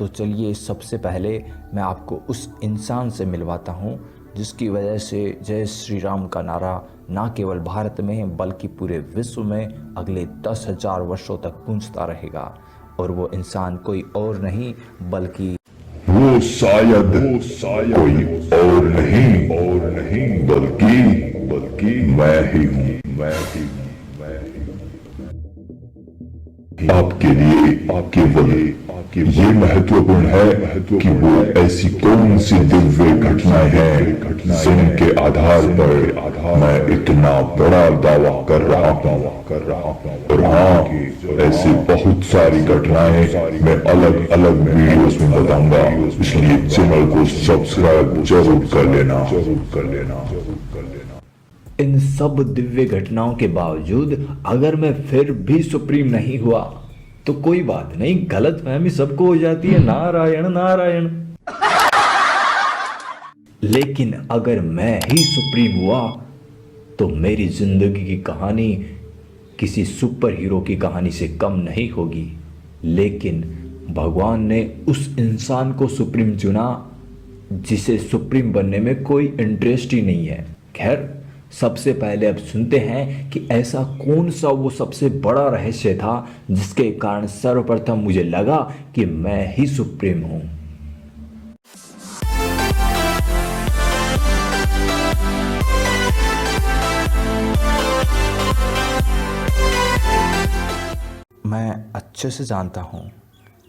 तो चलिए सबसे पहले मैं आपको उस इंसान से मिलवाता हूँ जिसकी वजह से जय श्री राम का नारा ना केवल भारत में बल्कि पूरे विश्व में अगले 10,000 वर्षों तक गूंजता रहेगा। और वो इंसान कोई और नहीं बल्कि वो शायद कोई और नहीं बल्कि मैं ही हूँ। आपके लिए केवल ये महत्वपूर्ण है कि वो ऐसी कौन सी दिव्य घटनाएं हैं जिनके आधार पर मैं इतना बड़ा दावा कर रहा हूँ। और हाँ, ऐसी बहुत सारी घटनाएं मैं अलग अलग वीडियोस में बताऊंगा, इसलिए चैनल को सब्सक्राइब जरूर कर लेना। इन सब दिव्य घटनाओं के बावजूद अगर मैं फिर भी सुप्रीम नहीं हुआ तो कोई बात नहीं, गलतफहमी सबको हो जाती है, नारायण नारायण। लेकिन अगर मैं ही सुप्रीम हुआ तो मेरी जिंदगी की कहानी किसी सुपर हीरो की कहानी से कम नहीं होगी। लेकिन भगवान ने उस इंसान को सुप्रीम चुना जिसे सुप्रीम बनने में कोई इंटरेस्ट ही नहीं है। खैर, सबसे पहले अब सुनते हैं कि ऐसा कौन सा वो सबसे बड़ा रहस्य था जिसके कारण सर्वप्रथम मुझे लगा कि मैं ही सुप्रीम हूं। मैं अच्छे से जानता हूं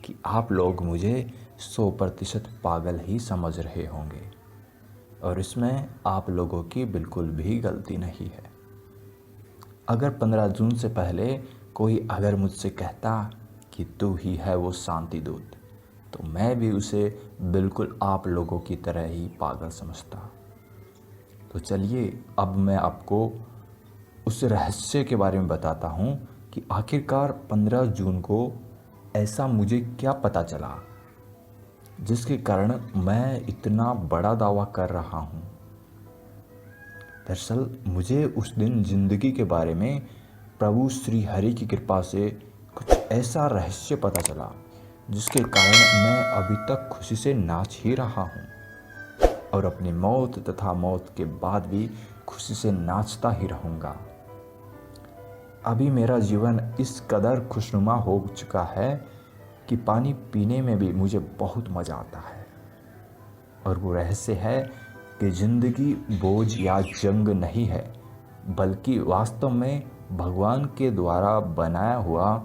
कि आप लोग मुझे 100% पागल ही समझ रहे होंगे और इसमें आप लोगों की बिल्कुल भी गलती नहीं है। अगर 15 जून से पहले कोई अगर मुझसे कहता कि तू ही है वो शांति दूत, तो मैं भी उसे बिल्कुल आप लोगों की तरह ही पागल समझता। तो चलिए अब मैं आपको उस रहस्य के बारे में बताता हूँ कि आखिरकार 15 जून को ऐसा मुझे क्या पता चला जिसके कारण मैं इतना बड़ा दावा कर रहा हूँ। दरअसल मुझे उस दिन जिंदगी के बारे में प्रभु श्री हरि की कृपा से कुछ ऐसा रहस्य पता चला जिसके कारण मैं अभी तक खुशी से नाच ही रहा हूँ और अपनी मौत तथा मौत के बाद भी खुशी से नाचता ही रहूँगा। अभी मेरा जीवन इस कदर खुशनुमा हो चुका है कि पानी पीने में भी मुझे बहुत मज़ा आता है। और वो रहस्य है कि ज़िंदगी बोझ या जंग नहीं है, बल्कि वास्तव में भगवान के द्वारा बनाया हुआ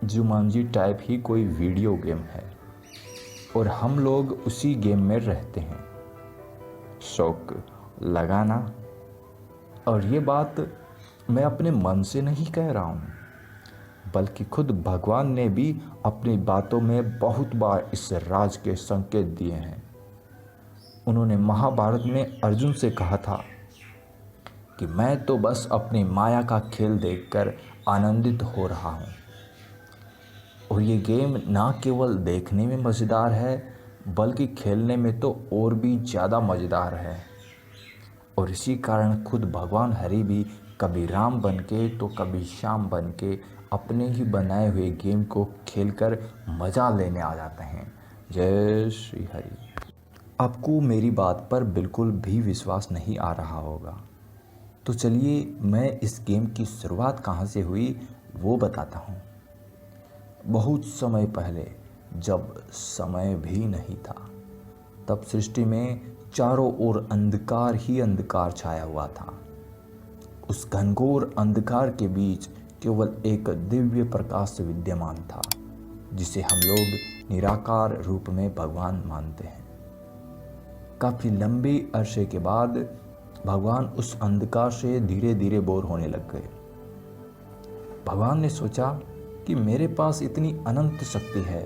जुमांजी टाइप ही कोई वीडियो गेम है और हम लोग उसी गेम में रहते हैं। शौक लगाना। और ये बात मैं अपने मन से नहीं कह रहा हूँ, बल्कि खुद भगवान ने भी अपनी बातों में बहुत बार इस राज के संकेत दिए हैं। उन्होंने महाभारत में अर्जुन से कहा था कि मैं तो बस अपनी माया का खेल देखकर आनंदित हो रहा हूँ और ये गेम ना केवल देखने में मज़ेदार है बल्कि खेलने में तो और भी ज़्यादा मज़ेदार है। और इसी कारण खुद भगवान हरि भी कभी राम बन के तो कभी श्याम बन के अपने ही बनाए हुए गेम को खेलकर मज़ा लेने आ जाते हैं। जय श्री हरि। आपको मेरी बात पर बिल्कुल भी विश्वास नहीं आ रहा होगा, तो चलिए मैं इस गेम की शुरुआत कहाँ से हुई वो बताता हूँ। बहुत समय पहले, जब समय भी नहीं था, तब सृष्टि में चारों ओर अंधकार ही अंधकार छाया हुआ था। उस घनघोर अंधकार के बीच केवल एक दिव्य प्रकाश विद्यमान था जिसे हम लोग निराकार रूप में भगवान मानते हैं। काफ़ी लंबे अरसे के बाद भगवान उस अंधकार से धीरे धीरे बोर होने लग गए। भगवान ने सोचा कि मेरे पास इतनी अनंत शक्ति है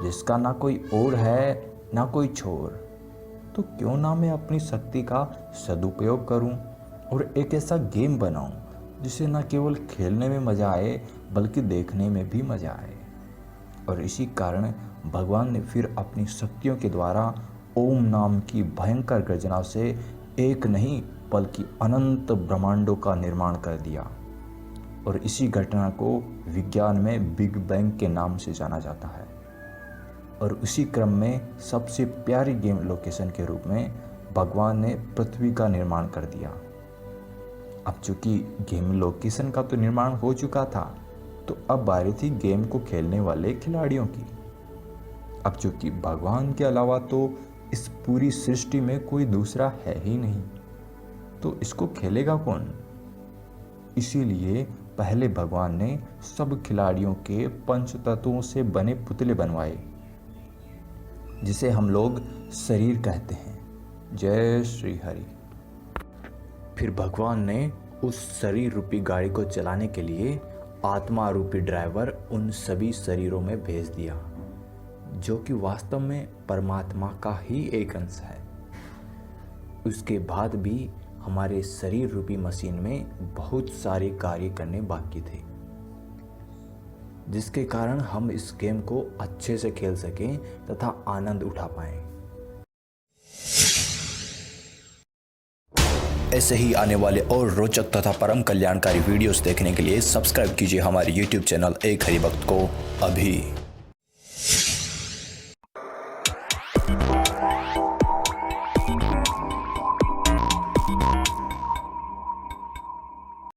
जिसका ना कोई ओर है ना कोई छोर, तो क्यों ना मैं अपनी शक्ति का सदुपयोग करूं और एक ऐसा गेम बनाऊं जिसे न केवल खेलने में मज़ा आए बल्कि देखने में भी मज़ा आए। और इसी कारण भगवान ने फिर अपनी शक्तियों के द्वारा ओम नाम की भयंकर गर्जना से एक नहीं बल्कि अनंत ब्रह्मांडों का निर्माण कर दिया। और इसी घटना को विज्ञान में बिग बैंग के नाम से जाना जाता है। और उसी क्रम में सबसे प्यारी गेम लोकेशन के रूप में भगवान ने पृथ्वी का निर्माण कर दिया। अब चूंकि गेम लोकेशन का तो निर्माण हो चुका था, तो अब बारी थी गेम को खेलने वाले खिलाड़ियों की। अब चूंकि भगवान के अलावा तो इस पूरी सृष्टि में कोई दूसरा है ही नहीं, तो इसको खेलेगा कौन? इसीलिए पहले भगवान ने सब खिलाड़ियों के पंच तत्वों से बने पुतले बनवाए, जिसे हम लोग शरीर कहते हैं। जय श्री हरि। फिर भगवान ने उस शरीर रूपी गाड़ी को चलाने के लिए आत्मा रूपी ड्राइवर उन सभी शरीरों में भेज दिया, जो कि वास्तव में परमात्मा का ही एक अंश है। उसके बाद भी हमारे शरीर रूपी मशीन में बहुत सारे कार्य करने बाकी थे, जिसके कारण हम इस गेम को अच्छे से खेल सकें तथा आनंद उठा पाएं। ऐसे ही आने वाले और रोचक तथा परम कल्याणकारी वीडियोस देखने के लिए सब्सक्राइब कीजिए हमारे YouTube चैनल एक हरि भक्त को अभी।